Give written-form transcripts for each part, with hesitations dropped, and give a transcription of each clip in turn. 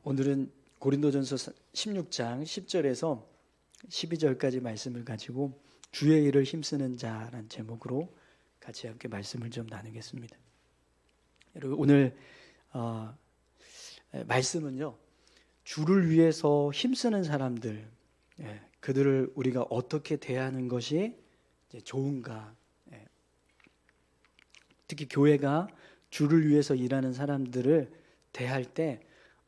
오늘은 고린도전서 16장 10절에서 12절까지 말씀을 가지고 주의 일을 힘쓰는 자라는 제목으로 같이 함께 말씀을 좀 나누겠습니다. 여러분 오늘 말씀은요, 주를 위해서 힘쓰는 사람들, 그들을 우리가 어떻게 대하는 것이 좋은가, 특히 교회가 주를 위해서 일하는 사람들을 대할 때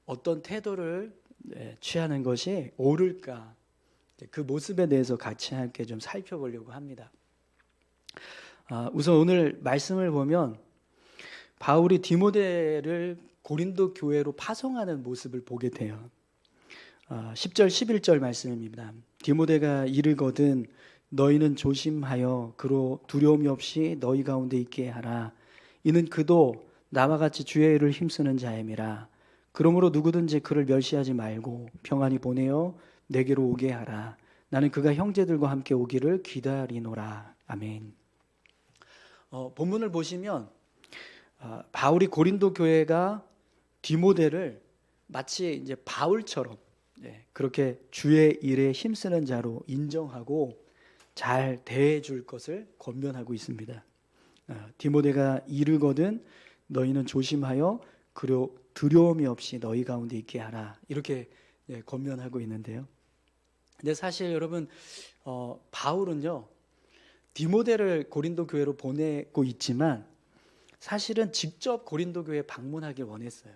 어떤 태도를 취하는 것이 옳을까, 그 모습에 대해서 같이 함께 좀 살펴보려고 합니다. 우선 오늘 말씀을 보면 바울이 디모데를 고린도 교회로 파송하는 모습을 보게 돼요. 10절 11절 말씀입니다. 디모데가 이르거든 너희는 조심하여 그로 두려움이 없이 너희 가운데 있게 하라. 이는 그도 나와 같이 주의 일을 힘쓰는 자임이라. 그러므로 누구든지 그를 멸시하지 말고 평안히 보내어 내게로 오게 하라. 나는 그가 형제들과 함께 오기를 기다리노라. 아멘. 본문을 보시면 바울이 고린도 교회가 디모데를 마치 이제 바울처럼 그렇게 주의 일에 힘쓰는 자로 인정하고 잘 대해줄 것을 권면하고 있습니다. 디모데가 이르거든 너희는 조심하여 그로 두려움이 없이 너희 가운데 있게 하라. 이렇게 권면하고 있는데요. 근데 사실 여러분 바울은요 디모데를 고린도 교회로 보내고 있지만 사실은 직접 고린도 교회에 방문하길 원했어요.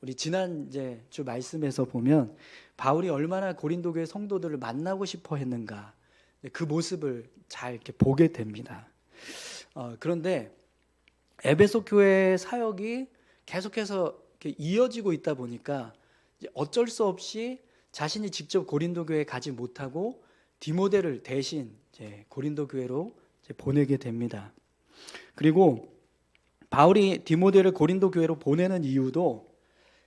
우리 지난 주 말씀에서 보면 바울이 얼마나 고린도 교회 성도들을 만나고 싶어 했는가, 그 모습을 잘 이렇게 보게 됩니다. 그런데 에베소 교회의 사역이 계속해서 이렇게 이어지고 있다 보니까 어쩔 수 없이 자신이 직접 고린도 교회에 가지 못하고 디모데를 대신 고린도 교회로 보내게 됩니다. 그리고 바울이 디모데를 고린도 교회로 보내는 이유도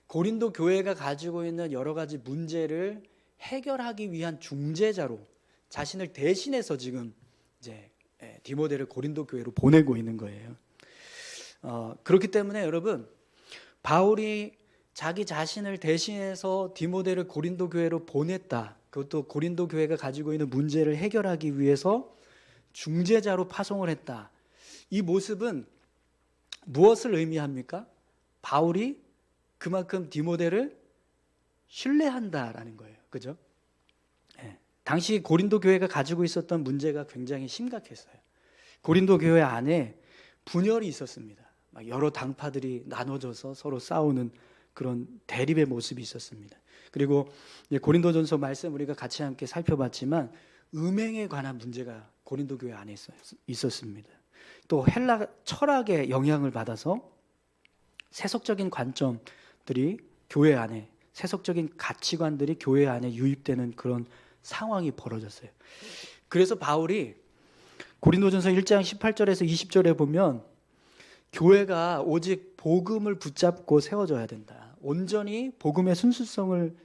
고린도 교회가 가지고 있는 여러 가지 문제를 해결하기 위한 중재자로 자신을 대신해서 지금 디모데를 고린도 교회로 보내고 있는 거예요. 그렇기 때문에 여러분 바울이 자기 자신을 대신해서 디모데를 고린도 교회로 보냈다. 그것도 고린도 교회가 가지고 있는 문제를 해결하기 위해서 중재자로 파송을 했다. 이 모습은 무엇을 의미합니까? 바울이 그만큼 디모데를 신뢰한다라는 거예요. 그죠? 당시 고린도 교회가 가지고 있었던 문제가 굉장히 심각했어요. 고린도 교회 안에 분열이 있었습니다. 여러 당파들이 나눠져서 서로 싸우는 그런 대립의 모습이 있었습니다. 그리고 고린도전서 말씀 우리가 같이 함께 살펴봤지만 음행에 관한 문제가 고린도 교회 안에 있었습니다. 또 헬라 철학의 영향을 받아서 세속적인 관점들이 교회 안에, 세속적인 가치관들이 교회 안에 유입되는 그런 상황이 벌어졌어요. 그래서 바울이 고린도전서 1장 18절에서 20절에 보면 교회가 오직 복음을 붙잡고 세워져야 된다. 온전히 복음의 순수성을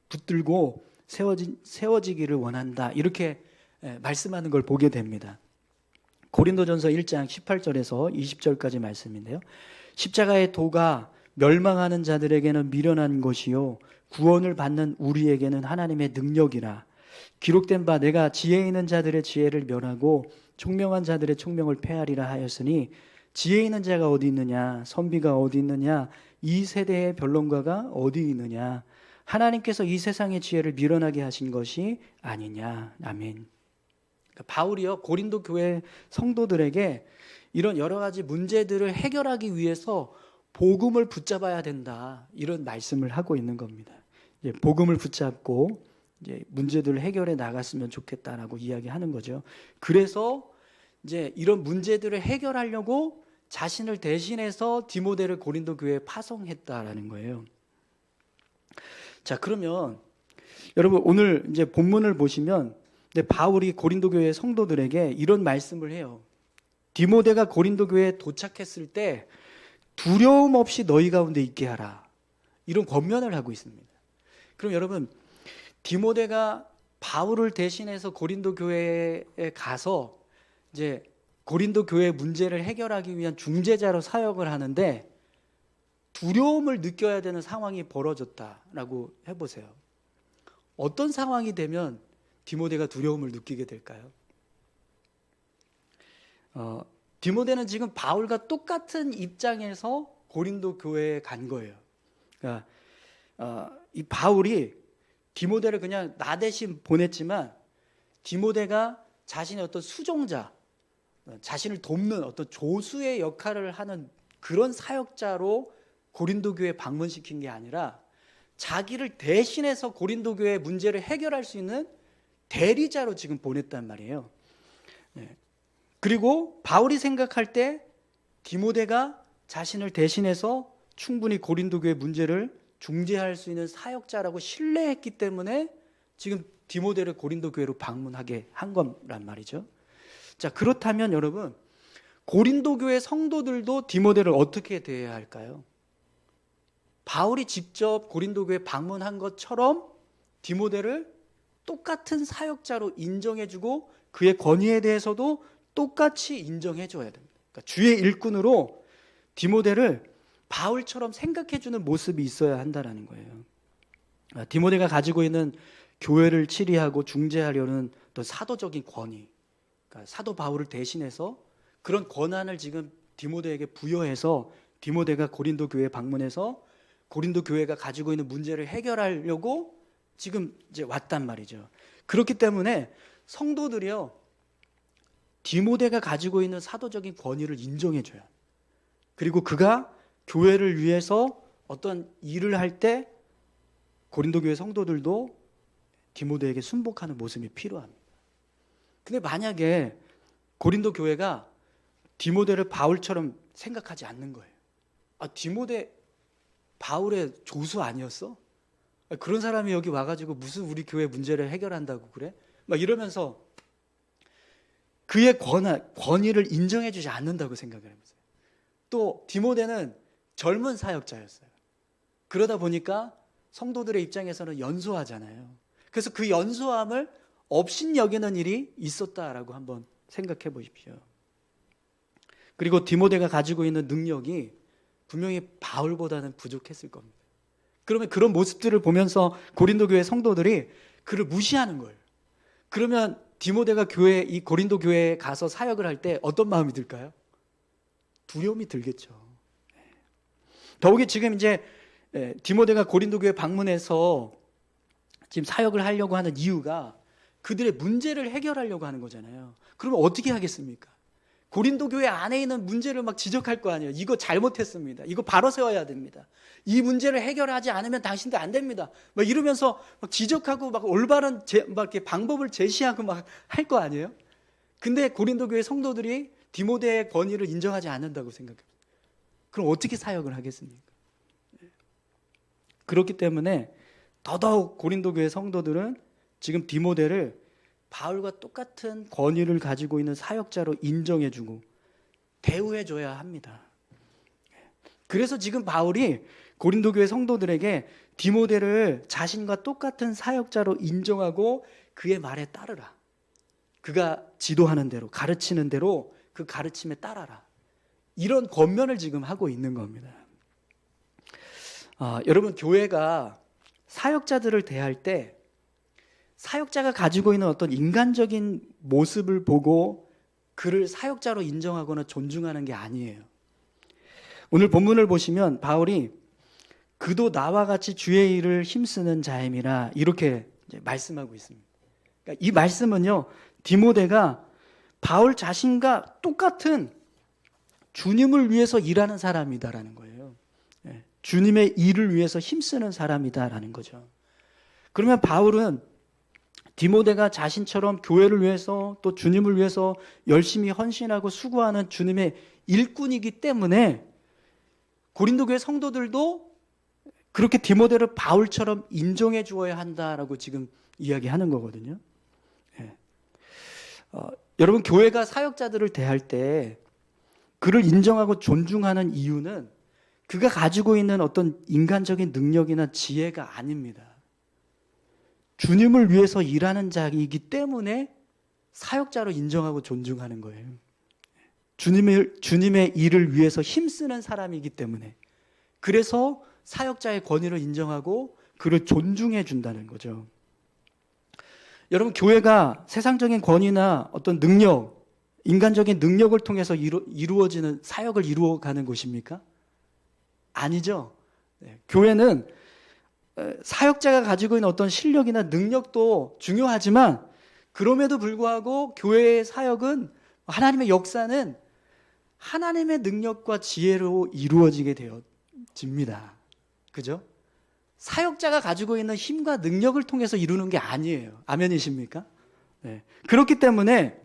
붙들고 세워지기를 원한다. 이렇게 말씀하는 걸 보게 됩니다. 고린도전서 1장 18절에서 20절까지 말씀인데요. 십자가의 도가 멸망하는 자들에게는 미련한 것이요 구원을 받는 우리에게는 하나님의 능력이라. 기록된 바 내가 지혜 있는 자들의 지혜를 멸하고 총명한 자들의 총명을 폐하리라 하였으니 지혜 있는 자가 어디 있느냐, 선비가 어디 있느냐, 이 세대의 변론가가 어디 있느냐. 하나님께서 이 세상의 지혜를 미련하게 하신 것이 아니냐. 아멘. 그러니까 바울이요 고린도 교회 성도들에게 이런 여러 가지 문제들을 해결하기 위해서 복음을 붙잡아야 된다, 이런 말씀을 하고 있는 겁니다. 복음을 붙잡고 문제들을 해결해 나갔으면 좋겠다라고 이야기하는 거죠. 그래서 이런 문제들을 해결하려고 자신을 대신해서 디모데를 고린도 교회에 파송했다라는 거예요. 자, 그러면 여러분 오늘 본문을 보시면 바울이 고린도 교회 성도들에게 이런 말씀을 해요. 디모데가 고린도 교회에 도착했을 때 두려움 없이 너희 가운데 있게 하라, 이런 권면을 하고 있습니다. 그럼 여러분 디모데가 바울을 대신해서 고린도 교회에 가서 고린도 교회 문제를 해결하기 위한 중재자로 사역을 하는데 두려움을 느껴야 되는 상황이 벌어졌다라고 해보세요. 어떤 상황이 되면 디모데가 두려움을 느끼게 될까요? 디모데는 지금 바울과 똑같은 입장에서 고린도 교회에 간 거예요. 그러니까 이 바울이 디모데를 그냥 나 대신 보냈지만 디모데가 자신의 어떤 수종자, 자신을 돕는 어떤 조수의 역할을 하는 그런 사역자로 고린도 교회에 방문시킨 게 아니라 자기를 대신해서 고린도 교회의 문제를 해결할 수 있는 대리자로 지금 보냈단 말이에요. 그리고 바울이 생각할 때 디모데가 자신을 대신해서 충분히 고린도 교회 문제를 중재할 수 있는 사역자라고 신뢰했기 때문에 지금 디모데를 고린도 교회로 방문하게 한 거란 말이죠. 자, 그렇다면 여러분, 고린도 교회 성도들도 디모데를 어떻게 대해야 할까요? 바울이 직접 고린도 교회 방문한 것처럼 디모데를 똑같은 사역자로 인정해주고 그의 권위에 대해서도 똑같이 인정해줘야 됩니다. 그러니까 주의 일꾼으로 디모데를 바울처럼 생각해주는 모습이 있어야 한다는 거예요. 디모데가 가지고 있는 교회를 치리하고 중재하려는 어떤 사도적인 권위, 그러니까 사도 바울을 대신해서 그런 권한을 지금 디모데에게 부여해서 디모데가 고린도 교회에 방문해서 고린도 교회가 가지고 있는 문제를 해결하려고 지금 이제 왔단 말이죠. 그렇기 때문에 성도들이요, 디모데가 가지고 있는 사도적인 권위를 인정해줘요. 그리고 그가 교회를 위해서 어떤 일을 할 때 고린도 교회 성도들도 디모데에게 순복하는 모습이 필요합니다. 근데 만약에 고린도 교회가 디모데를 바울처럼 생각하지 않는 거예요. 디모데 바울의 조수 아니었어? 그런 사람이 여기 와가지고 무슨 우리 교회 문제를 해결한다고 그래? 막 이러면서 그의 권위를 인정해주지 않는다고 생각을 해보세요. 또 디모데는 젊은 사역자였어요. 그러다 보니까 성도들의 입장에서는 연소하잖아요. 그래서 그 연소함을 업신여기는 일이 있었다라고 한번 생각해 보십시오. 그리고 디모데가 가지고 있는 능력이 분명히 바울보다는 부족했을 겁니다. 그러면 그런 모습들을 보면서 고린도 교회 성도들이 그를 무시하는 거예요. 그러면 디모데가 이 고린도 교회에 가서 사역을 할 때 어떤 마음이 들까요? 두려움이 들겠죠. 더욱이 지금 이제 디모데가 고린도 교회 방문해서 지금 사역을 하려고 하는 이유가 그들의 문제를 해결하려고 하는 거잖아요. 그러면 어떻게 하겠습니까? 고린도 교회 안에 있는 문제를 막 지적할 거 아니에요. 이거 잘못했습니다. 이거 바로 세워야 됩니다. 이 문제를 해결하지 않으면 당신도 안 됩니다. 막 이러면서 막 지적하고 막 올바른 막 이렇게 방법을 제시하고 막 할 거 아니에요. 근데 고린도 교회 성도들이 디모데의 권위를 인정하지 않는다고 생각해요. 그럼 어떻게 사역을 하겠습니까? 그렇기 때문에 더더욱 고린도 교회 성도들은 지금 디모데를 바울과 똑같은 권위를 가지고 있는 사역자로 인정해주고 대우해줘야 합니다. 그래서 지금 바울이 고린도 교회 성도들에게 디모데를 자신과 똑같은 사역자로 인정하고 그의 말에 따르라. 그가 지도하는 대로, 가르치는 대로 그 가르침에 따라라. 이런 권면을 지금 하고 있는 겁니다. 여러분, 교회가 사역자들을 대할 때 사역자가 가지고 있는 어떤 인간적인 모습을 보고 그를 사역자로 인정하거나 존중하는 게 아니에요. 오늘 본문을 보시면 바울이 그도 나와 같이 주의 일을 힘쓰는 자임이라 이렇게 말씀하고 있습니다. 그러니까 이 말씀은요, 디모데가 바울 자신과 똑같은 주님을 위해서 일하는 사람이다라는 거예요. 주님의 일을 위해서 힘쓰는 사람이다라는 거죠. 그러면 바울은 디모데가 자신처럼 교회를 위해서 또 주님을 위해서 열심히 헌신하고 수고하는 주님의 일꾼이기 때문에 고린도 교회 성도들도 그렇게 디모데를 바울처럼 인정해 주어야 한다라고 지금 이야기하는 거거든요. 여러분, 교회가 사역자들을 대할 때 그를 인정하고 존중하는 이유는 그가 가지고 있는 어떤 인간적인 능력이나 지혜가 아닙니다. 주님을 위해서 일하는 자이기 때문에 사역자로 인정하고 존중하는 거예요. 주님의 일을 위해서 힘쓰는 사람이기 때문에 그래서 사역자의 권위를 인정하고 그를 존중해 준다는 거죠. 여러분, 교회가 세상적인 권위나 어떤 능력, 인간적인 능력을 통해서 이루어지는 사역을 이루어가는 곳입니까? 아니죠. 교회는 사역자가 가지고 있는 어떤 실력이나 능력도 중요하지만 그럼에도 불구하고 교회의 사역은, 하나님의 역사는 하나님의 능력과 지혜로 이루어지게 되어집니다. 그죠? 사역자가 가지고 있는 힘과 능력을 통해서 이루는 게 아니에요. 아멘이십니까? 네. 그렇기 때문에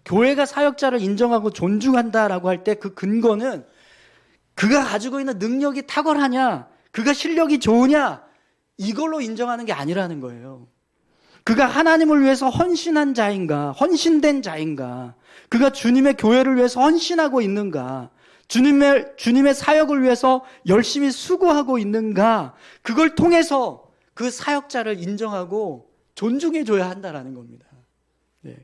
교회가 사역자를 인정하고 존중한다라고 할 때 그 근거는 그가 가지고 있는 능력이 탁월하냐, 그가 실력이 좋으냐, 이걸로 인정하는 게 아니라는 거예요. 그가 하나님을 위해서 헌신한 자인가, 헌신된 자인가, 그가 주님의 교회를 위해서 헌신하고 있는가, 주님의 사역을 위해서 열심히 수고하고 있는가, 그걸 통해서 그 사역자를 인정하고 존중해 줘야 한다는 겁니다. 네.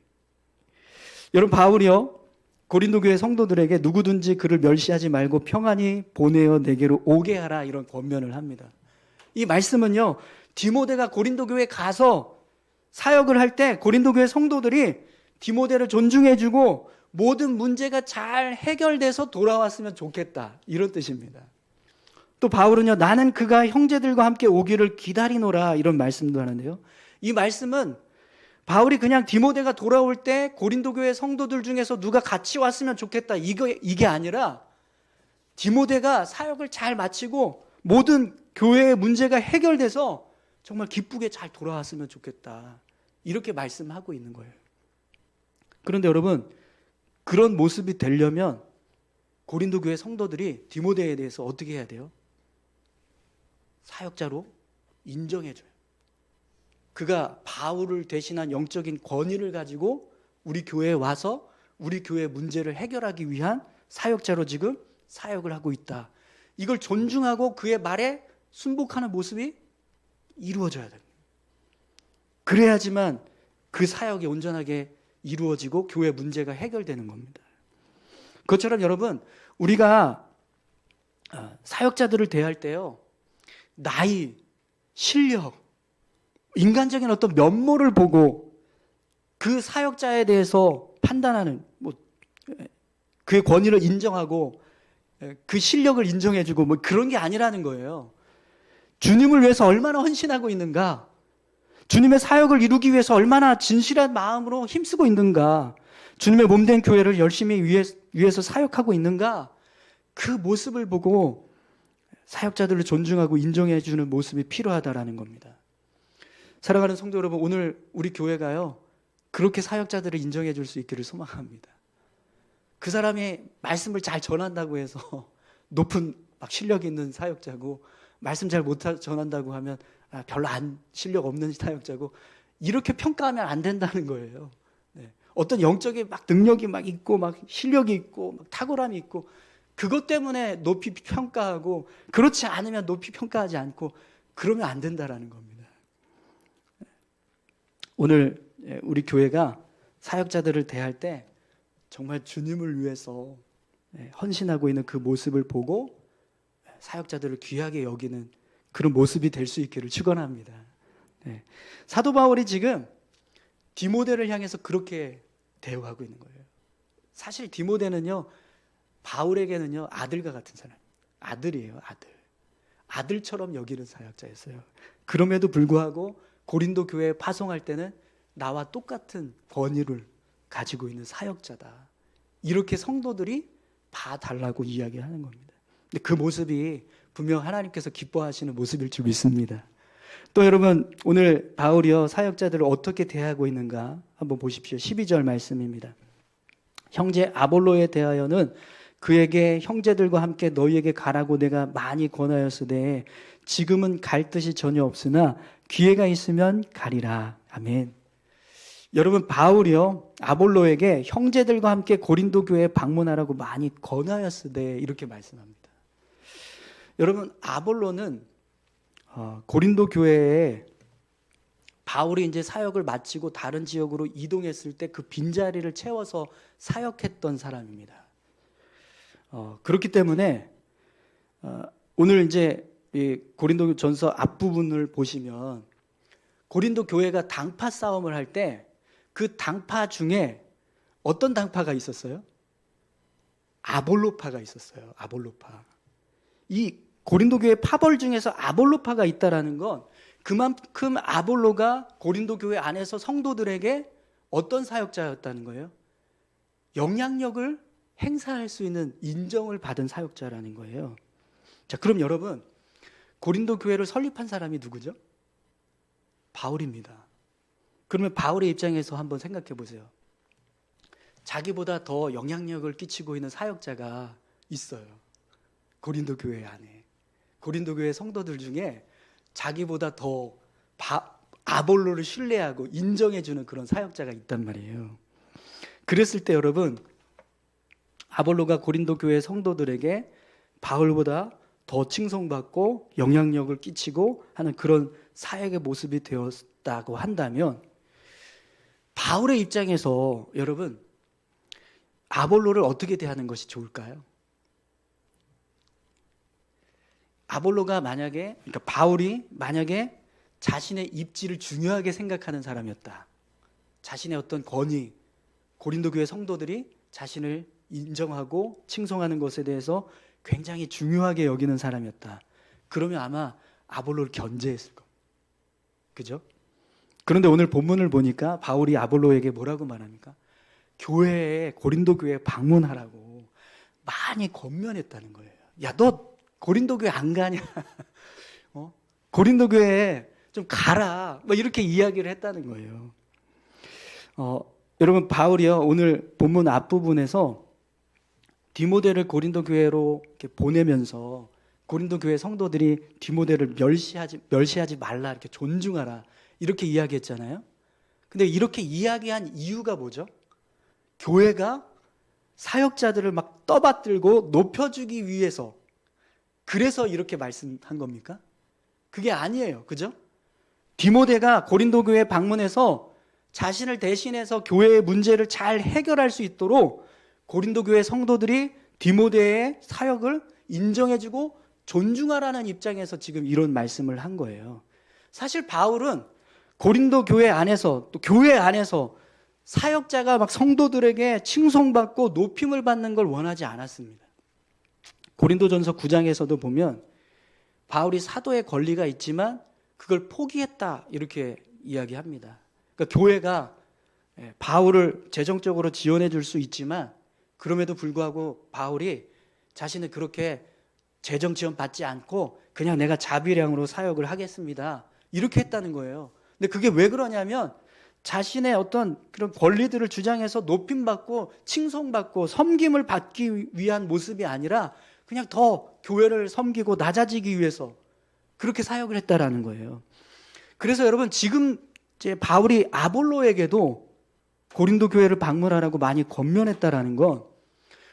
여러분, 바울이요, 고린도 교회 성도들에게 누구든지 그를 멸시하지 말고 평안히 보내어 내게로 오게 하라, 이런 권면을 합니다. 이 말씀은요, 디모데가 고린도 교회에 가서 사역을 할 때 고린도 교회 성도들이 디모데를 존중해주고 모든 문제가 잘 해결돼서 돌아왔으면 좋겠다, 이런 뜻입니다. 또 바울은요, 나는 그가 형제들과 함께 오기를 기다리노라, 이런 말씀도 하는데요, 이 말씀은 바울이 그냥 디모데가 돌아올 때 고린도 교회 성도들 중에서 누가 같이 왔으면 좋겠다, 이게 아니라 디모데가 사역을 잘 마치고 모든 교회의 문제가 해결돼서 정말 기쁘게 잘 돌아왔으면 좋겠다, 이렇게 말씀하고 있는 거예요. 그런데 여러분, 그런 모습이 되려면 고린도 교회 성도들이 디모데에 대해서 어떻게 해야 돼요? 사역자로 인정해줘요. 그가 바울을 대신한 영적인 권위를 가지고 우리 교회에 와서 우리 교회의 문제를 해결하기 위한 사역자로 지금 사역을 하고 있다, 이걸 존중하고 그의 말에 순복하는 모습이 이루어져야 됩니다. 그래야지만 그 사역이 온전하게 이루어지고 교회 문제가 해결되는 겁니다. 그것처럼 여러분, 우리가 사역자들을 대할 때요, 나이, 실력, 인간적인 어떤 면모를 보고 그 사역자에 대해서 판단하는, 그의 권위를 인정하고 그 실력을 인정해주고 그런 게 아니라는 거예요. 주님을 위해서 얼마나 헌신하고 있는가, 주님의 사역을 이루기 위해서 얼마나 진실한 마음으로 힘쓰고 있는가, 주님의 몸된 교회를 열심히 위해서 사역하고 있는가, 그 모습을 보고 사역자들을 존중하고 인정해주는 모습이 필요하다라는 겁니다. 사랑하는 성도 여러분, 오늘 우리 교회가요, 그렇게 사역자들을 인정해 줄 수 있기를 소망합니다. 그 사람이 말씀을 잘 전한다고 해서 높은 실력 있는 사역자고, 말씀 잘 못 전한다고 하면 별로 실력 없는 사역자고, 이렇게 평가하면 안 된다는 거예요. 네. 어떤 영적인 능력이 있고 실력이 있고 탁월함이 있고, 그것 때문에 높이 평가하고, 그렇지 않으면 높이 평가하지 않고, 그러면 안 된다라는 겁니다. 오늘 우리 교회가 사역자들을 대할 때 정말 주님을 위해서 헌신하고 있는 그 모습을 보고 사역자들을 귀하게 여기는 그런 모습이 될 수 있기를 축원합니다. 사도 바울이 지금 디모데를 향해서 그렇게 대우하고 있는 거예요. 사실 디모데는요, 바울에게는요, 아들과 같은 사람, 아들이에요, 아들. 아들처럼 여기는 사역자였어요. 그럼에도 불구하고 고린도 교회에 파송할 때는 나와 똑같은 권위를 가지고 있는 사역자다, 이렇게 성도들이 봐달라고 이야기하는 겁니다. 근데 그 모습이 분명 하나님께서 기뻐하시는 모습일 줄 믿습니다. 또 여러분, 오늘 바울이요, 사역자들을 어떻게 대하고 있는가 한번 보십시오. 12절 말씀입니다. 형제 아볼로에 대하여는 그에게 형제들과 함께 너희에게 가라고 내가 많이 권하였으되 지금은 갈 뜻이 전혀 없으나 기회가 있으면 가리라. 아멘. 여러분, 바울이요, 아볼로에게 형제들과 함께 고린도 교회에 방문하라고 많이 권하였으되, 이렇게 말씀합니다. 여러분, 아볼로는 고린도 교회에 바울이 이제 사역을 마치고 다른 지역으로 이동했을 때 그 빈자리를 채워서 사역했던 사람입니다. 그렇기 때문에 오늘 이제 이 고린도전서 앞부분을 보시면 고린도 교회가 당파 싸움을 할 때 그 당파 중에 어떤 당파가 있었어요? 아볼로파가 있었어요. 아볼로파. 이 고린도 교회 파벌 중에서 아볼로파가 있다라는 건 그만큼 아볼로가 고린도 교회 안에서 성도들에게 어떤 사역자였다는 거예요? 영향력을 행사할 수 있는 인정을 받은 사역자라는 거예요. 자, 그럼 여러분, 고린도 교회를 설립한 사람이 누구죠? 바울입니다. 그러면 바울의 입장에서 한번 생각해 보세요. 자기보다 더 영향력을 끼치고 있는 사역자가 있어요. 고린도 교회 안에. 고린도 교회 성도들 중에 자기보다 더 아볼로를 신뢰하고 인정해주는 그런 사역자가 있단 말이에요. 그랬을 때 여러분, 아볼로가 고린도 교회 성도들에게 바울보다 더 칭송받고 영향력을 끼치고 하는 그런 사역의 모습이 되었다고 한다면, 바울의 입장에서 여러분 아볼로를 어떻게 대하는 것이 좋을까요? 아볼로가 만약에, 그러니까 바울이 만약에 자신의 입지를 중요하게 생각하는 사람이었다. 자신의 어떤 권위, 고린도 교회 성도들이 자신을 인정하고 칭송하는 것에 대해서 굉장히 중요하게 여기는 사람이었다. 그러면 아마 아볼로를 견제했을 겁니다. 그죠? 그런데 오늘 본문을 보니까 바울이 아볼로에게 뭐라고 말합니까? 교회에, 고린도 교회에 방문하라고 많이 권면했다는 거예요. 야, 너 고린도 교회 안 가냐? 고린도 교회에 좀 가라. 뭐 이렇게 이야기를 했다는 거예요. 여러분, 바울이요, 오늘 본문 앞부분에서 디모데를 고린도 교회로 이렇게 보내면서 고린도 교회 성도들이 디모데를 멸시하지 말라, 이렇게 존중하라, 이렇게 이야기했잖아요. 근데 이렇게 이야기한 이유가 뭐죠? 교회가 사역자들을 막 떠받들고 높여주기 위해서, 그래서 이렇게 말씀한 겁니까? 그게 아니에요. 그죠? 디모데가 고린도 교회 방문해서 자신을 대신해서 교회의 문제를 잘 해결할 수 있도록 고린도 교회 성도들이 디모데의 사역을 인정해주고 존중하라는 입장에서 지금 이런 말씀을 한 거예요. 사실 바울은 고린도 교회 안에서, 또 교회 안에서 사역자가 막 성도들에게 칭송받고 높임을 받는 걸 원하지 않았습니다. 고린도전서 9장에서도 보면 바울이 사도의 권리가 있지만 그걸 포기했다, 이렇게 이야기합니다. 그러니까 교회가 바울을 재정적으로 지원해 줄 수 있지만 그럼에도 불구하고 바울이 자신은 그렇게 재정 지원 받지 않고 그냥 내가 자비량으로 사역을 하겠습니다, 이렇게 했다는 거예요. 근데 그게 왜 그러냐면 자신의 어떤 그런 권리들을 주장해서 높임받고 칭송받고 섬김을 받기 위한 모습이 아니라 그냥 더 교회를 섬기고 낮아지기 위해서 그렇게 사역을 했다라는 거예요. 그래서 여러분, 지금 이제 바울이 아볼로에게도 고린도 교회를 방문하라고 많이 권면했다라는 건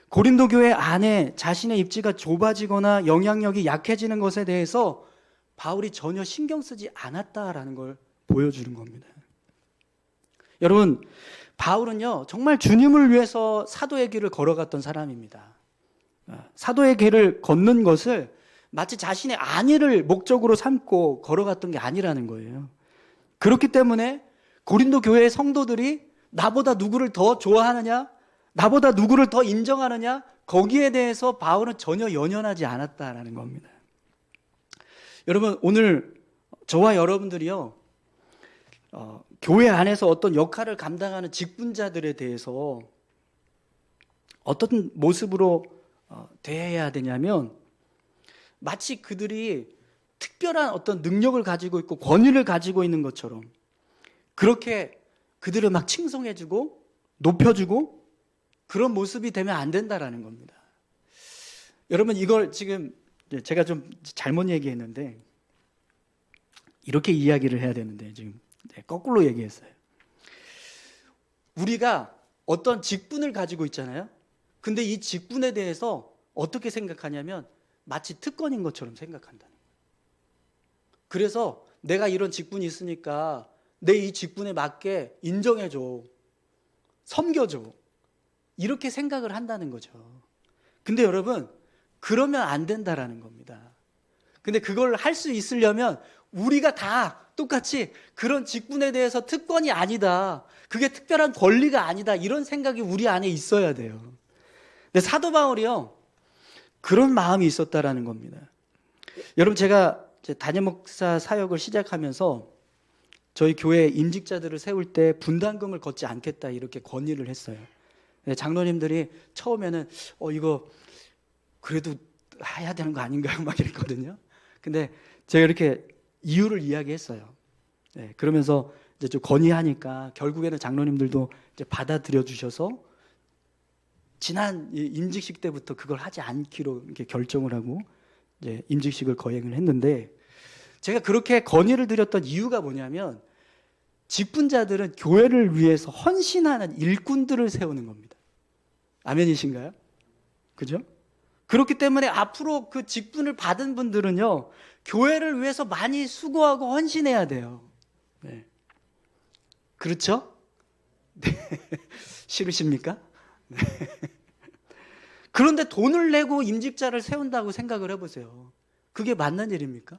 고린도 교회 안에 자신의 입지가 좁아지거나 영향력이 약해지는 것에 대해서 바울이 전혀 신경 쓰지 않았다라는 걸 보여주는 겁니다. 여러분, 바울은요, 정말 주님을 위해서 사도의 길을 걸어갔던 사람입니다. 사도의 길을 걷는 것을 마치 자신의 안위를 목적으로 삼고 걸어갔던 게 아니라는 거예요. 그렇기 때문에 고린도 교회의 성도들이 나보다 누구를 더 좋아하느냐, 나보다 누구를 더 인정하느냐, 거기에 대해서 바울은 전혀 연연하지 않았다라는 겁니다. 여러분, 오늘 저와 여러분들이요, 교회 안에서 어떤 역할을 감당하는 직분자들에 대해서 어떤 모습으로 대해야 되냐면, 마치 그들이 특별한 어떤 능력을 가지고 있고 권위를 가지고 있는 것처럼 그렇게 그들을 막 칭송해주고 높여주고 그런 모습이 되면 안 된다라는 겁니다. 여러분, 이걸 지금 제가 좀 잘못 얘기했는데 이렇게 이야기를 해야 되는데 지금 거꾸로 얘기했어요. 우리가 어떤 직분을 가지고 있잖아요. 근데 이 직분에 대해서 어떻게 생각하냐면 마치 특권인 것처럼 생각한다는 거예요. 그래서 내가 이런 직분이 있으니까 내 이 직분에 맞게 인정해줘, 섬겨줘, 이렇게 생각을 한다는 거죠. 근데 여러분, 그러면 안 된다라는 겁니다. 근데 그걸 할 수 있으려면 우리가 다 똑같이 그런 직분에 대해서 특권이 아니다, 그게 특별한 권리가 아니다, 이런 생각이 우리 안에 있어야 돼요. 근데 사도 바울이요, 그런 마음이 있었다라는 겁니다. 여러분, 제가 담임 목사 사역을 시작하면서 저희 교회 임직자들을 세울 때 분담금을 걷지 않겠다 이렇게 건의를 했어요. 장로님들이 처음에는 이거 그래도 해야 되는 거 아닌가요? 막 이랬거든요. 근데 제가 이렇게 이유를 이야기했어요. 그러면서 이제 좀 건의하니까 결국에는 장로님들도 이제 받아들여 주셔서 지난 임직식 때부터 그걸 하지 않기로 이렇게 결정을 하고 이제 임직식을 거행을 했는데, 제가 그렇게 건의를 드렸던 이유가 뭐냐면 직분자들은 교회를 위해서 헌신하는 일꾼들을 세우는 겁니다. 아멘이신가요? 그죠? 그렇기 때문에 앞으로 그 직분을 받은 분들은요, 교회를 위해서 많이 수고하고 헌신해야 돼요. 네. 그렇죠? 네. 싫으십니까? 네. 그런데 돈을 내고 임직자를 세운다고 생각을 해보세요. 그게 맞는 일입니까?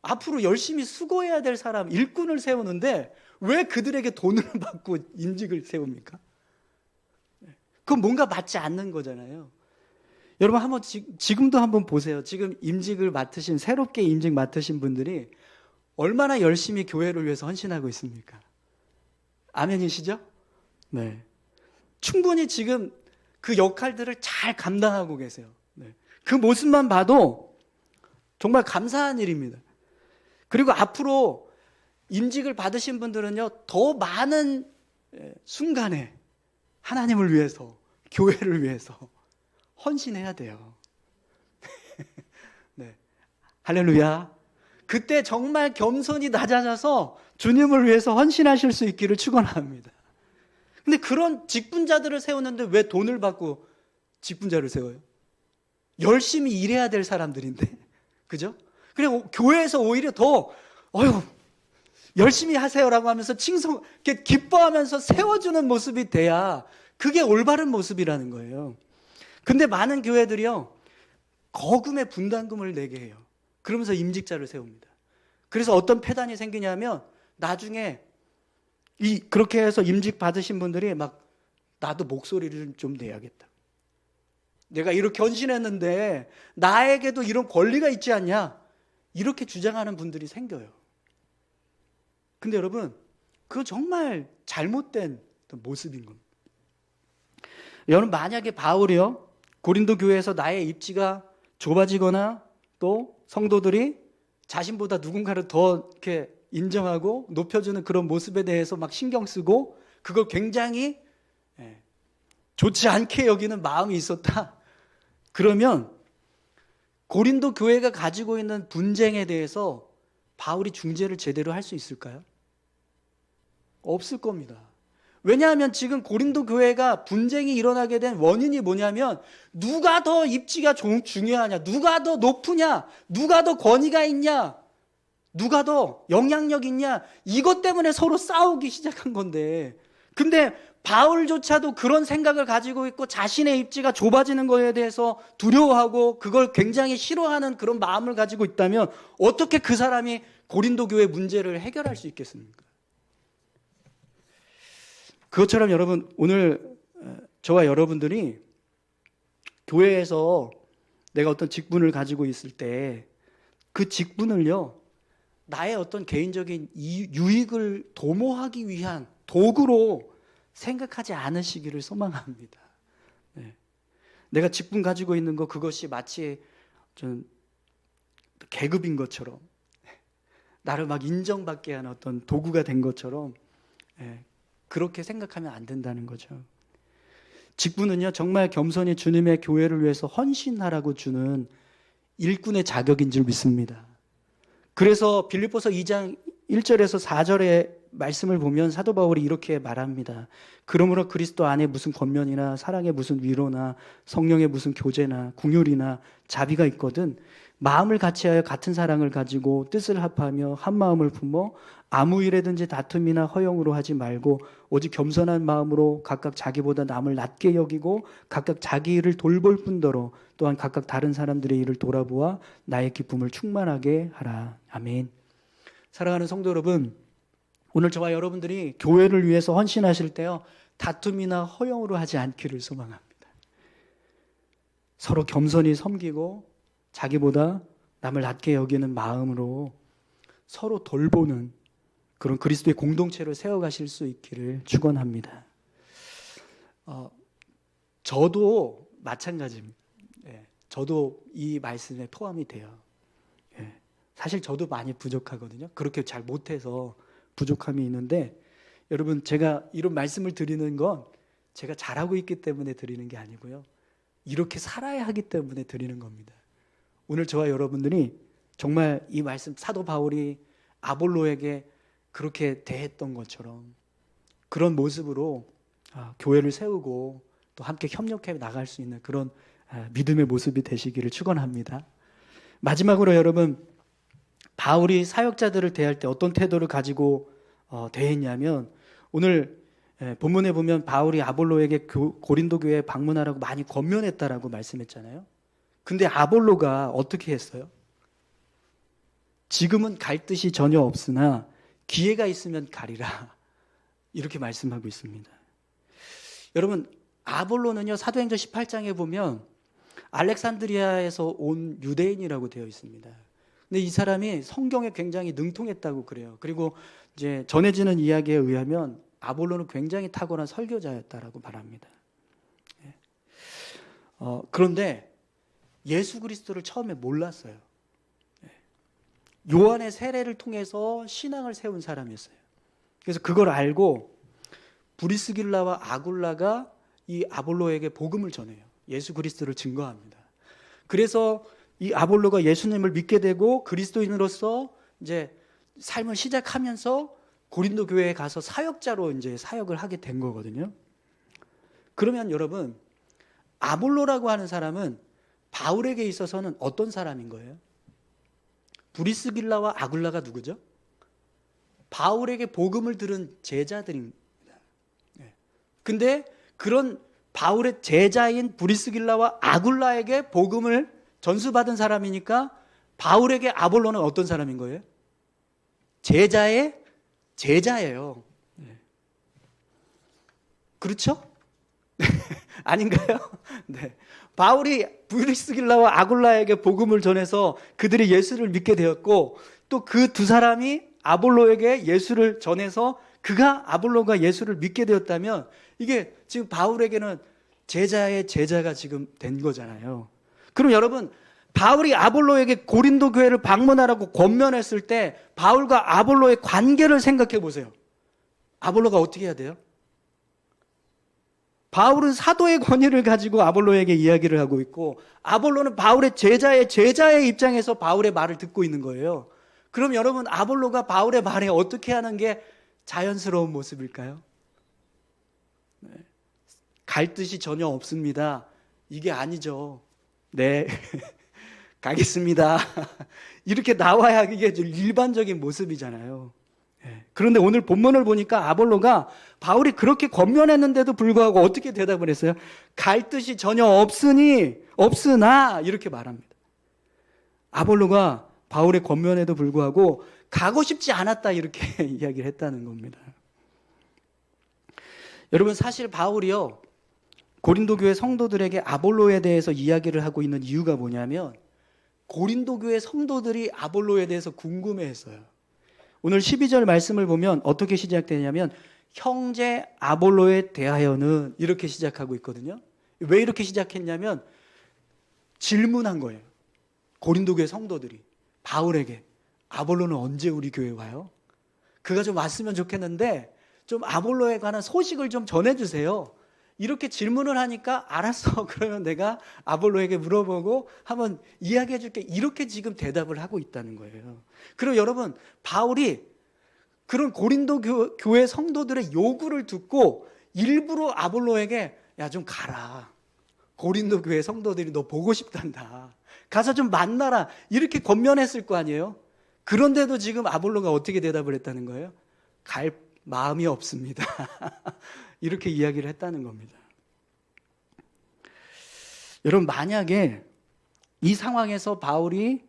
앞으로 열심히 수고해야 될 사람, 일꾼을 세우는데 왜 그들에게 돈을 받고 임직을 세웁니까? 그건 뭔가 맞지 않는 거잖아요. 여러분, 한번 지금도 한번 보세요. 지금 임직을 맡으신, 새롭게 임직 맡으신 분들이 얼마나 열심히 교회를 위해서 헌신하고 있습니까? 아멘이시죠? 네. 충분히 지금 그 역할들을 잘 감당하고 계세요. 네. 그 모습만 봐도 정말 감사한 일입니다. 그리고 앞으로 임직을 받으신 분들은요, 더 많은 순간에 하나님을 위해서, 교회를 위해서 헌신해야 돼요. 네. 할렐루야. 그때 정말 겸손히 낮아져서 주님을 위해서 헌신하실 수 있기를 축원합니다. 근데 그런 직분자들을 세우는데 왜 돈을 받고 직분자를 세워요? 열심히 일해야 될 사람들인데, 그죠? 그리고 교회에서 오히려 더 열심히 하세요라고 하면서 기뻐하면서 세워주는 모습이 돼야 그게 올바른 모습이라는 거예요. 근데 많은 교회들이요, 거금의 분담금을 내게 해요. 그러면서 임직자를 세웁니다. 그래서 어떤 폐단이 생기냐면 나중에 그렇게 해서 임직 받으신 분들이 막 나도 목소리를 좀 내야겠다, 내가 이렇게 헌신했는데 나에게도 이런 권리가 있지 않냐, 이렇게 주장하는 분들이 생겨요. 근데 여러분, 그거 정말 잘못된 모습인 겁니다. 여러분, 만약에 바울이요, 고린도 교회에서 나의 입지가 좁아지거나 또 성도들이 자신보다 누군가를 더 이렇게 인정하고 높여주는 그런 모습에 대해서 막 신경 쓰고 그걸 굉장히 좋지 않게 여기는 마음이 있었다, 그러면 고린도 교회가 가지고 있는 분쟁에 대해서 바울이 중재를 제대로 할 수 있을까요? 없을 겁니다. 왜냐하면 지금 고린도 교회가 분쟁이 일어나게 된 원인이 뭐냐면 누가 더 입지가 중요하냐, 누가 더 높으냐, 누가 더 권위가 있냐, 누가 더 영향력 있냐, 이것 때문에 서로 싸우기 시작한 건데, 근데 바울조차도 그런 생각을 가지고 있고 자신의 입지가 좁아지는 것에 대해서 두려워하고 그걸 굉장히 싫어하는 그런 마음을 가지고 있다면 어떻게 그 사람이 고린도 교회 문제를 해결할 수 있겠습니까? 그것처럼 여러분, 오늘 저와 여러분들이 교회에서 내가 어떤 직분을 가지고 있을 때 그 직분을요, 나의 어떤 개인적인 유익을 도모하기 위한 도구로 생각하지 않으시기를 소망합니다. 네. 내가 직분 가지고 있는 거, 그것이 마치 좀 계급인 것처럼, 나를 막 인정받게 하는 어떤 도구가 된 것처럼, 그렇게 생각하면 안 된다는 거죠. 직분은요, 정말 겸손히 주님의 교회를 위해서 헌신하라고 주는 일꾼의 자격인 줄 믿습니다. 그래서 빌립보서 2장 1절에서 4절의 말씀을 보면 사도 바울이 이렇게 말합니다. 그러므로 그리스도 안에 무슨 권면이나 사랑의 무슨 위로나 성령의 무슨 교제나 긍휼이나 자비가 있거든 마음을 같이하여 같은 사랑을 가지고 뜻을 합하며 한 마음을 품어 아무 일에든지 다툼이나 허용으로 하지 말고 오직 겸손한 마음으로 각각 자기보다 남을 낮게 여기고 각각 자기 일을 돌볼 뿐더러 또한 각각 다른 사람들의 일을 돌아보아 나의 기쁨을 충만하게 하라. 아멘. 사랑하는 성도 여러분, 오늘 저와 여러분들이 교회를 위해서 헌신하실 때요, 다툼이나 허용으로 하지 않기를 소망합니다. 서로 겸손히 섬기고 자기보다 남을 낮게 여기는 마음으로 서로 돌보는 그런 그리스도의 공동체를 세워가실 수 있기를 축원합니다. 저도 마찬가지입니다. 저도 이 말씀에 포함이 돼요. 사실 저도 많이 부족하거든요. 그렇게 잘 못해서 부족함이 있는데, 여러분, 제가 이런 말씀을 드리는 건 제가 잘하고 있기 때문에 드리는 게 아니고요, 이렇게 살아야 하기 때문에 드리는 겁니다. 오늘 저와 여러분들이 정말 이 말씀, 사도 바울이 아볼로에게 그렇게 대했던 것처럼 그런 모습으로 교회를 세우고 또 함께 협력해 나갈 수 있는 그런 믿음의 모습이 되시기를 축원합니다. 마지막으로 여러분, 바울이 사역자들을 대할 때 어떤 태도를 가지고 대했냐면, 오늘 본문에 보면 바울이 아볼로에게 고린도 교회에 방문하라고 많이 권면했다라고 말씀했잖아요. 근데 아볼로가 어떻게 했어요? 지금은 갈 뜻이 전혀 없으나 기회가 있으면 가리라, 이렇게 말씀하고 있습니다. 여러분, 아볼로는요, 사도행전 18장에 보면 알렉산드리아에서 온 유대인이라고 되어 있습니다. 근데 이 사람이 성경에 굉장히 능통했다고 그래요. 그리고 이제 전해지는 이야기에 의하면 아볼로는 굉장히 탁월한 설교자였다라고 말합니다. 그런데 예수 그리스도를 처음에 몰랐어요. 요한의 세례를 통해서 신앙을 세운 사람이었어요. 그래서 그걸 알고 브리스길라와 아굴라가 이 아볼로에게 복음을 전해요. 예수 그리스도를 증거합니다. 그래서 이 아볼로가 예수님을 믿게 되고 그리스도인으로서 이제 삶을 시작하면서 고린도 교회에 가서 사역자로 이제 사역을 하게 된 거거든요. 그러면 여러분, 아볼로라고 하는 사람은 바울에게 있어서는 어떤 사람인 거예요? 브리스길라와 아굴라가 누구죠? 바울에게 복음을 들은 제자들입니다. 근데 그런 바울의 제자인 브리스길라와 아굴라에게 복음을 전수받은 사람이니까 바울에게 아볼로는 어떤 사람인 거예요? 제자의 제자예요. 그렇죠? 아닌가요? 네. 바울이 브리스길라와 아굴라에게 복음을 전해서 그들이 예수를 믿게 되었고, 또 그 두 사람이 아볼로에게 예수를 전해서 아볼로가 예수를 믿게 되었다면, 이게 지금 바울에게는 제자의 제자가 지금 된 거잖아요. 그럼 여러분, 바울이 아볼로에게 고린도 교회를 방문하라고 권면했을 때 바울과 아볼로의 관계를 생각해 보세요. 아볼로가 어떻게 해야 돼요? 바울은 사도의 권위를 가지고 아볼로에게 이야기를 하고 있고, 아볼로는 바울의 제자의 입장에서 바울의 말을 듣고 있는 거예요. 그럼 여러분, 아볼로가 바울의 말에 어떻게 하는 게 자연스러운 모습일까요? 갈 뜻이 전혀 없습니다. 이게 아니죠. 네, 가겠습니다. 이렇게 나와야 이게 일반적인 모습이잖아요. 그런데 오늘 본문을 보니까 아볼로가 바울이 그렇게 권면했는데도 불구하고 어떻게 대답을 했어요? 갈 뜻이 전혀 없으나 이렇게 말합니다. 아볼로가 바울의 권면에도 불구하고 가고 싶지 않았다, 이렇게 이야기를 했다는 겁니다. 여러분, 사실 바울이요, 고린도 교회 성도들에게 아볼로에 대해서 이야기를 하고 있는 이유가 뭐냐면, 고린도 교회 성도들이 아볼로에 대해서 궁금해했어요. 오늘 12절 말씀을 보면 어떻게 시작되냐면, 형제 아볼로에 대하여는, 이렇게 시작하고 있거든요. 왜 이렇게 시작했냐면 질문한 거예요. 고린도 교회 성도들이 바울에게, 아볼로는 언제 우리 교회에 와요? 그가 좀 왔으면 좋겠는데 좀 아볼로에 관한 소식을 좀 전해주세요. 이렇게 질문을 하니까, 알았어, 그러면 내가 아볼로에게 물어보고 한번 이야기해 줄게, 이렇게 지금 대답을 하고 있다는 거예요. 그리고 여러분, 바울이 그런 고린도 교회 성도들의 요구를 듣고 일부러 아볼로에게, 야, 좀 가라, 고린도 교회 성도들이 너 보고 싶단다, 가서 좀 만나라. 이렇게 권면했을 거 아니에요. 그런데도 지금 아볼로가 어떻게 대답을 했다는 거예요? 갈 마음이 없습니다. 이렇게 이야기를 했다는 겁니다. 여러분, 만약에 이 상황에서 바울이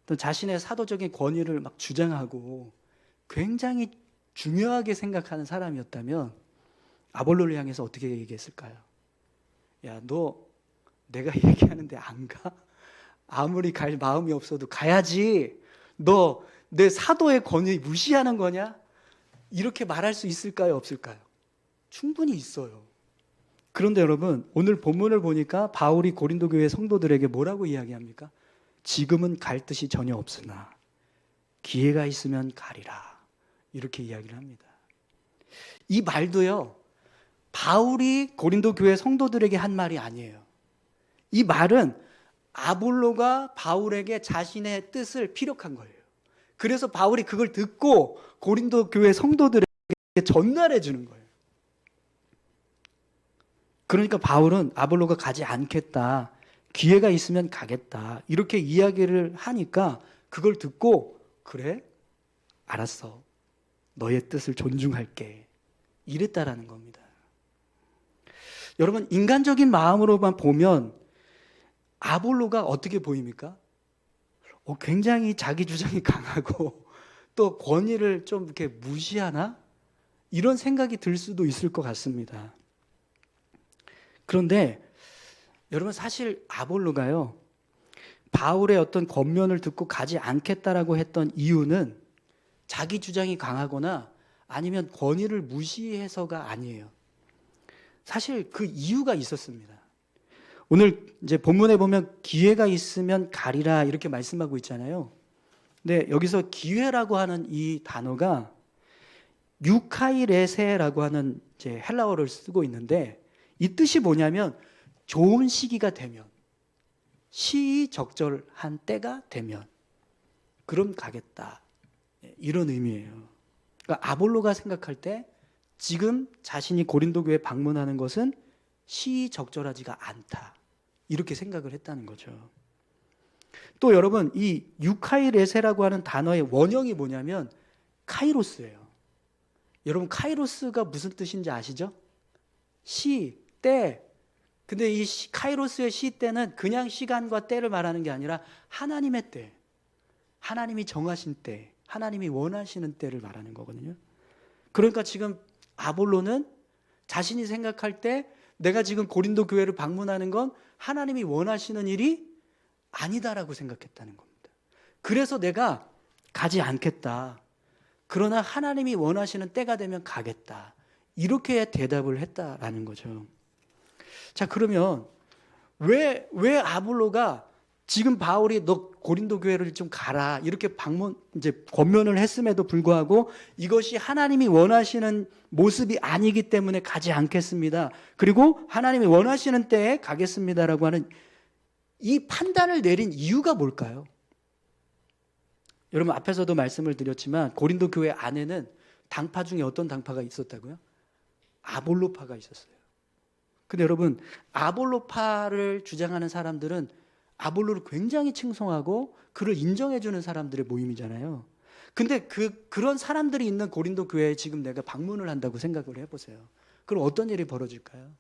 또 자신의 사도적인 권위를 막 주장하고 굉장히 중요하게 생각하는 사람이었다면 아볼로를 향해서 어떻게 얘기했을까요? 야, 너 내가 얘기하는데 안 가? 아무리 갈 마음이 없어도 가야지. 너 내 사도의 권위 무시하는 거냐? 이렇게 말할 수 있을까요? 없을까요? 충분히 있어요. 그런데 여러분, 오늘 본문을 보니까 바울이 고린도 교회 성도들에게 뭐라고 이야기합니까? 지금은 갈 뜻이 전혀 없으나 기회가 있으면 가리라. 이렇게 이야기를 합니다. 이 말도요, 바울이 고린도 교회 성도들에게 한 말이 아니에요. 이 말은 아볼로가 바울에게 자신의 뜻을 피력한 거예요. 그래서 바울이 그걸 듣고 고린도 교회 성도들에게 전달해 주는 거예요. 그러니까 바울은 아볼로가 가지 않겠다, 기회가 있으면 가겠다, 이렇게 이야기를 하니까 그걸 듣고 그래? 알았어. 너의 뜻을 존중할게. 이랬다라는 겁니다. 여러분, 인간적인 마음으로만 보면 아볼로가 어떻게 보입니까? 굉장히 자기 주장이 강하고 또 권위를 좀 이렇게 무시하나? 이런 생각이 들 수도 있을 것 같습니다. 그런데 여러분, 사실 아볼로가요, 바울의 어떤 권면을 듣고 가지 않겠다라고 했던 이유는 자기 주장이 강하거나 아니면 권위를 무시해서가 아니에요. 사실 그 이유가 있었습니다. 오늘 이제 본문에 보면 기회가 있으면 가리라 이렇게 말씀하고 있잖아요. 근데 여기서 기회라고 하는 이 단어가 유카이레세라고 하는 이제 헬라어를 쓰고 있는데, 이 뜻이 뭐냐면 좋은 시기가 되면, 시의적절한 때가 되면 그럼 가겠다, 이런 의미예요. 그러니까 아볼로가 생각할 때 지금 자신이 고린도 교회에 방문하는 것은 시의적절하지가 않다, 이렇게 생각을 했다는 거죠. 또 여러분, 이 유카이레세라고 하는 단어의 원형이 뭐냐면 카이로스예요. 여러분, 카이로스가 무슨 뜻인지 아시죠? 시, 때. 근데 이 카이로스의 시 때는 그냥 시간과 때를 말하는 게 아니라 하나님의 때, 하나님이 정하신 때, 하나님이 원하시는 때를 말하는 거거든요. 그러니까 지금 아볼로는 자신이 생각할 때 내가 지금 고린도 교회를 방문하는 건 하나님이 원하시는 일이 아니다라고 생각했다는 겁니다. 그래서 내가 가지 않겠다, 그러나 하나님이 원하시는 때가 되면 가겠다, 이렇게 대답을 했다라는 거죠. 자, 그러면 왜 아볼로가 지금 바울이 너 고린도 교회를 좀 가라 이렇게 이제 권면을 했음에도 불구하고 이것이 하나님이 원하시는 모습이 아니기 때문에 가지 않겠습니다, 그리고 하나님이 원하시는 때에 가겠습니다라고 하는 이 판단을 내린 이유가 뭘까요? 여러분, 앞에서도 말씀을 드렸지만 고린도 교회 안에는 당파 중에 어떤 당파가 있었다고요? 아볼로파가 있었어요. 근데 여러분, 아볼로파를 주장하는 사람들은 아볼로를 굉장히 칭송하고 그를 인정해주는 사람들의 모임이잖아요. 근데 그런 사람들이 있는 고린도 교회에 지금 내가 방문을 한다고 생각을 해보세요. 그럼 어떤 일이 벌어질까요?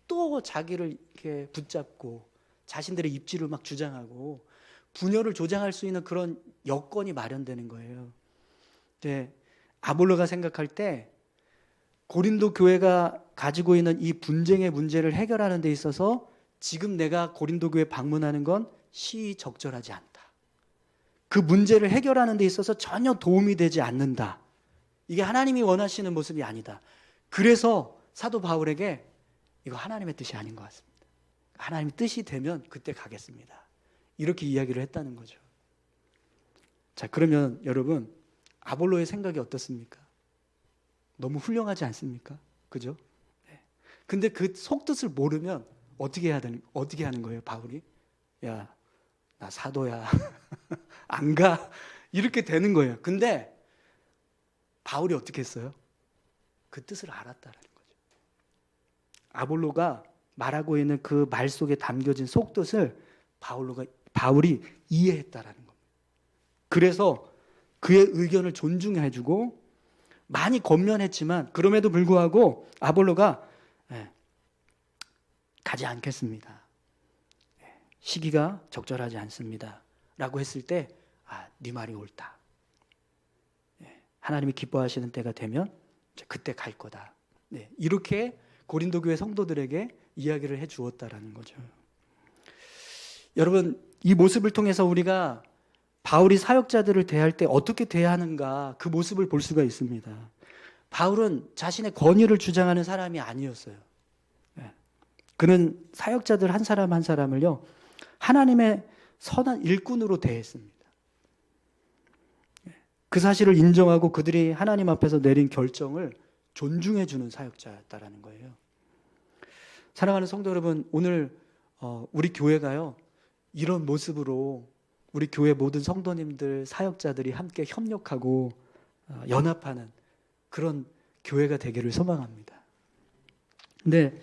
또 자기를 이렇게 붙잡고 자신들의 입지를 막 주장하고 분열을 조장할 수 있는 그런 여건이 마련되는 거예요. 근데 아볼로가 생각할 때 고린도 교회가 가지고 있는 이 분쟁의 문제를 해결하는 데 있어서 지금 내가 고린도 교회 방문하는 건 시의적절하지 않다, 그 문제를 해결하는 데 있어서 전혀 도움이 되지 않는다, 이게 하나님이 원하시는 모습이 아니다. 그래서 사도 바울에게 이거 하나님의 뜻이 아닌 것 같습니다, 하나님의 뜻이 되면 그때 가겠습니다, 이렇게 이야기를 했다는 거죠. 자, 그러면 여러분, 아볼로의 생각이 어떻습니까? 너무 훌륭하지 않습니까? 그죠? 네. 근데 그 속뜻을 모르면 어떻게 하는 거예요, 바울이? 야, 나 사도야. 안 가. 이렇게 되는 거예요. 근데 바울이 어떻게 했어요? 그 뜻을 알았다라는 거죠. 아볼로가 말하고 있는 그 말 속에 담겨진 속뜻을 바울이 이해했다라는 겁니다. 그래서 그의 의견을 존중해주고 많이 권면했지만 그럼에도 불구하고 아볼로가 가지 않겠습니다. 시기가 적절하지 않습니다. 라고 했을 때 네 말이 옳다. 하나님이 기뻐하시는 때가 되면 그때 갈 거다. 이렇게 고린도 교회 성도들에게 이야기를 해 주었다라는 거죠. 여러분, 이 모습을 통해서 우리가 바울이 사역자들을 대할 때 어떻게 대하는가 그 모습을 볼 수가 있습니다. 바울은 자신의 권위를 주장하는 사람이 아니었어요. 그는 사역자들 한 사람 한 사람을요, 하나님의 선한 일꾼으로 대했습니다. 그 사실을 인정하고 그들이 하나님 앞에서 내린 결정을 존중해 주는 사역자였다라는 거예요. 사랑하는 성도 여러분, 오늘 우리 교회가요, 이런 모습으로 우리 교회 모든 성도님들, 사역자들이 함께 협력하고 연합하는 그런 교회가 되기를 소망합니다. 근데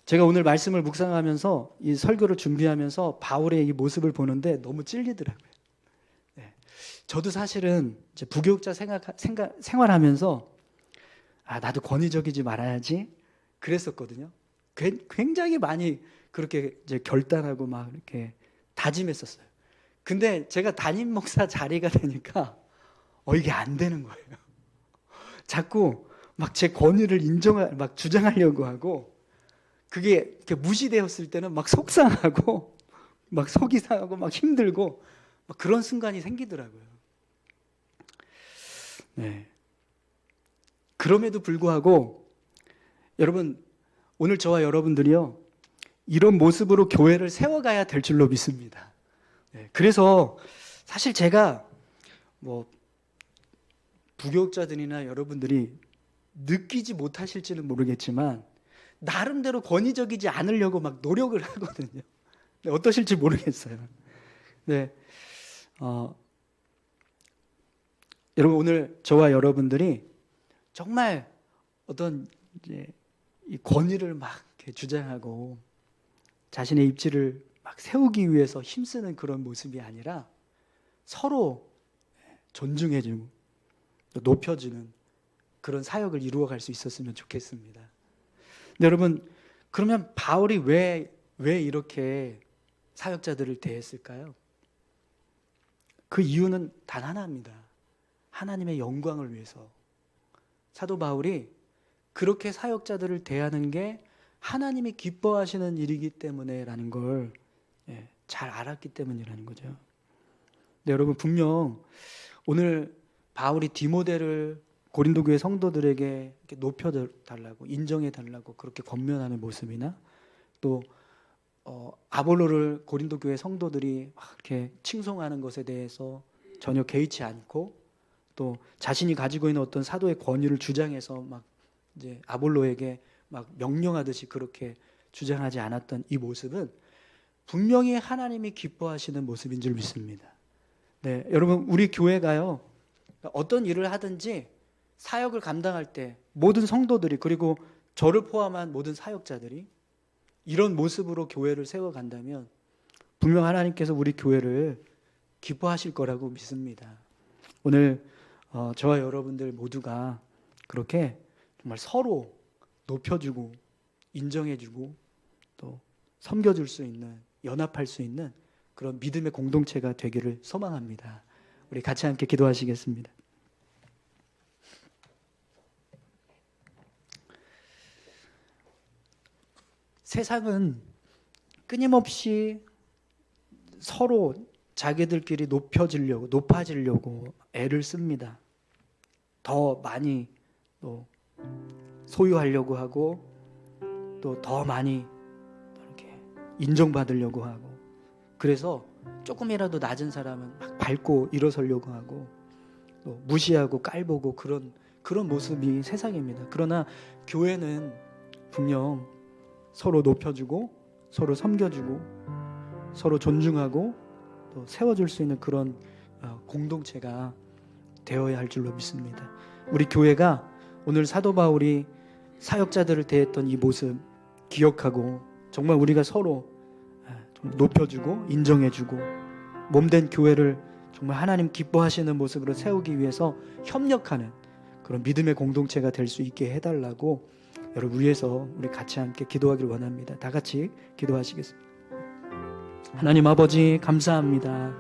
제가 오늘 말씀을 묵상하면서 이 설교를 준비하면서 바울의 이 모습을 보는데 너무 찔리더라고요. 저도 사실은 이제 부교육자 생활하면서 나도 권위적이지 말아야지 그랬었거든요. 굉장히 많이 그렇게 이제 결단하고 막 이렇게 다짐했었어요. 근데 제가 담임 목사 자리가 되니까 이게 안 되는 거예요. 자꾸 막 제 권위를 막 주장하려고 하고, 그게 이렇게 무시되었을 때는 막 속상하고 막 속이 상하고 막 힘들고 막 그런 순간이 생기더라고요. 그럼에도 불구하고 여러분, 오늘 저와 여러분들이요, 이런 모습으로 교회를 세워가야 될 줄로 믿습니다. 그래서 사실 제가 부교육자들이나 여러분들이 느끼지 못하실지는 모르겠지만 나름대로 권위적이지 않으려고 막 노력을 하거든요. 어떠실지 모르겠어요. 여러분, 오늘 저와 여러분들이 정말 어떤 이제 이 권위를 막 이렇게 주장하고 자신의 입지를 막 세우기 위해서 힘쓰는 그런 모습이 아니라 서로 존중해주고 높여주는 그런 사역을 이루어갈 수 있었으면 좋겠습니다. 근데 여러분, 그러면 바울이 왜 이렇게 사역자들을 대했을까요? 그 이유는 단 하나입니다. 하나님의 영광을 위해서. 사도 바울이 그렇게 사역자들을 대하는 게 하나님이 기뻐하시는 일이기 때문에라는 걸 잘 알았기 때문이라는 거죠. 근데 여러분, 분명 오늘 바울이 디모데를 고린도 교회 성도들에게 이렇게 높여달라고, 인정해달라고 그렇게 권면하는 모습이나, 또 아볼로를 고린도 교회 성도들이 막 이렇게 칭송하는 것에 대해서 전혀 개의치 않고, 또 자신이 가지고 있는 어떤 사도의 권위를 주장해서 막 이제 아볼로에게 막 명령하듯이 그렇게 주장하지 않았던 이 모습은 분명히 하나님이 기뻐하시는 모습인 줄 믿습니다. 여러분, 우리 교회가요, 어떤 일을 하든지 사역을 감당할 때 모든 성도들이, 그리고 저를 포함한 모든 사역자들이 이런 모습으로 교회를 세워간다면 분명 하나님께서 우리 교회를 기뻐하실 거라고 믿습니다. 오늘 저와 여러분들 모두가 그렇게 정말 서로 높여주고 인정해주고 또 섬겨줄 수 있는, 연합할 수 있는 그런 믿음의 공동체가 되기를 소망합니다. 우리 같이 함께 기도하시겠습니다. 세상은 끊임없이 서로 자기들끼리 높아지려고 애를 씁니다. 더 많이 또 소유하려고 하고, 또 더 많이 이렇게 인정받으려고 하고, 그래서 조금이라도 낮은 사람은 막 밟고 일어서려고 하고, 또 무시하고 깔보고 그런 모습이 세상입니다. 그러나 교회는 분명 서로 높여주고 서로 섬겨주고 서로 존중하고 또 세워줄 수 있는 그런 공동체가 되어야 할 줄로 믿습니다. 우리 교회가 오늘 사도 바울이 사역자들을 대했던 이 모습 기억하고, 정말 우리가 서로 높여주고 인정해주고 몸된 교회를 정말 하나님 기뻐하시는 모습으로 세우기 위해서 협력하는 그런 믿음의 공동체가 될 수 있게 해달라고 여러분 위해서 우리 같이 함께 기도하기를 원합니다. 다 같이 기도하시겠습니다. 하나님 아버지 감사합니다.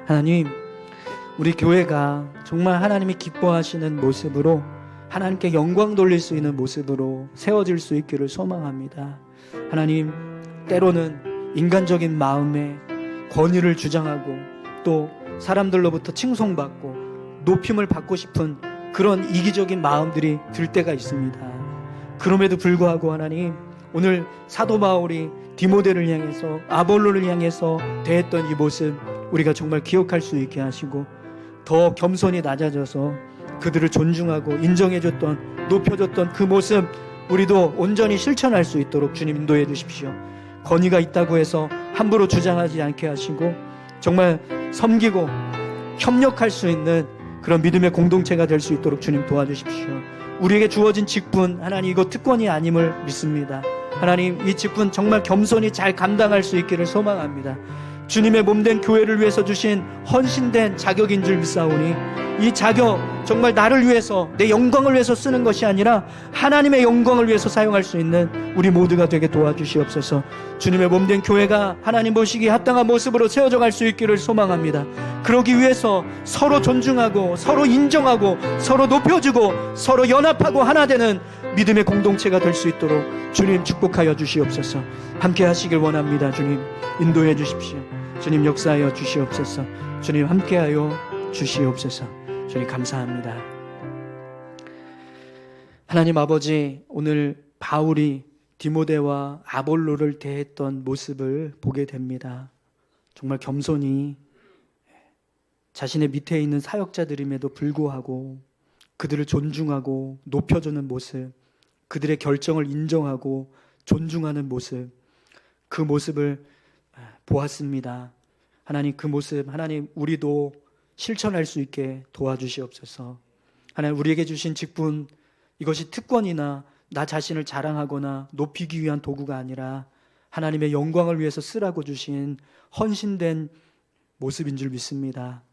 하나님, 우리 교회가 정말 하나님이 기뻐하시는 모습으로 하나님께 영광 돌릴 수 있는 모습으로 세워질 수 있기를 소망합니다. 하나님, 때로는 인간적인 마음에 권위를 주장하고 또 사람들로부터 칭송받고 높임을 받고 싶은 그런 이기적인 마음들이 들 때가 있습니다. 그럼에도 불구하고 하나님, 오늘 사도 바울이 디모데를 향해서 아볼로를 향해서 대했던 이 모습 우리가 정말 기억할 수 있게 하시고 더 겸손히 낮아져서 그들을 존중하고 인정해줬던 높여줬던 그 모습 우리도 온전히 실천할 수 있도록 주님 인도해 주십시오. 권위가 있다고 해서 함부로 주장하지 않게 하시고 정말 섬기고 협력할 수 있는 그런 믿음의 공동체가 될 수 있도록 주님 도와주십시오. 우리에게 주어진 직분, 하나님 이거 특권이 아님을 믿습니다. 하나님 이 직분 정말 겸손히 잘 감당할 수 있기를 소망합니다. 주님의 몸된 교회를 위해서 주신 헌신된 자격인 줄 믿사오니 이 자격 정말 나를 위해서 내 영광을 위해서 쓰는 것이 아니라 하나님의 영광을 위해서 사용할 수 있는 우리 모두가 되게 도와주시옵소서. 주님의 몸된 교회가 하나님 보시기에 합당한 모습으로 세워져 갈 수 있기를 소망합니다. 그러기 위해서 서로 존중하고 서로 인정하고 서로 높여주고 서로 연합하고 하나 되는 믿음의 공동체가 될 수 있도록 주님 축복하여 주시옵소서. 함께 하시길 원합니다. 주님 인도해 주십시오. 주님 역사하여 주시옵소서. 주님 함께하여 주시옵소서. 주님 감사합니다. 하나님 아버지, 오늘 바울이 디모데와 아볼로를 대했던 모습을 보게 됩니다. 정말 겸손히 자신의 밑에 있는 사역자들임에도 불구하고 그들을 존중하고 높여주는 모습, 그들의 결정을 인정하고 존중하는 모습, 그 모습을 보았습니다. 하나님 그 모습, 하나님 우리도 실천할 수 있게 도와주시옵소서. 하나님 우리에게 주신 직분, 이것이 특권이나 나 자신을 자랑하거나 높이기 위한 도구가 아니라 하나님의 영광을 위해서 쓰라고 주신 헌신된 모습인 줄 믿습니다.